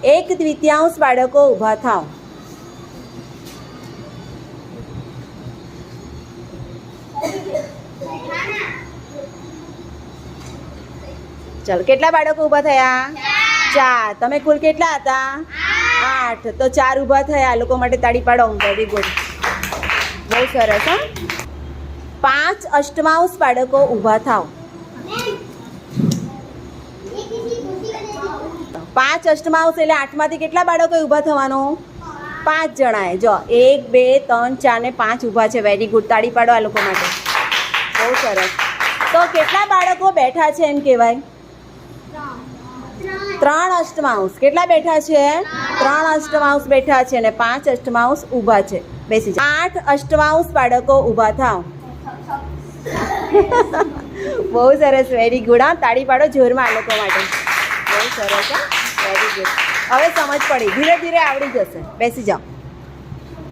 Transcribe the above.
1/3 બાળકો ઊભા થાવ. ચાલો, કેટલા બાળકો ઊભા થયા? 4. તમે કુલ કેટલા હતા? 8. તો 4 ઊભા થયા. આ લોકો માટે તાળી પાડો. વેરી ગુડ, બહુ સરસ. હા, 5 અષ્ટમાંશ બાળકો ઊભા થાવ. 5 અષ્ટમાંશ એટલે 8 માંથી કેટલા બાળકો ઊભા થવાનું? 5 જણાએ. જો 1 2 3 4 ને 5 ઊભા છે. વેરી ગુડ, તાળી પાડો આ લોકો માટે. બહુ સરસ. તો કેટલા બાળકો બેઠા છે એમ કહેવાય? 3 અષ્ટમાંશ. કેટલા બેઠા છે? 3 અષ્ટમાંશ બેઠા છે અને 5 અષ્ટમાંશ ઊભા છે. બેસી જાઓ. 8 અષ્ટમાંશ બાળકો ઊભા થાવ. બહુ સરસ, વેરી ગુડ. હા, તાળી પાડો જોરમાં આ લોકો માટે. બહુ સરસ. હા, વેરી ગુડ. હવે સમજ પડી, ધીરે ધીરે આવડી જશે. બેસી જાઓ.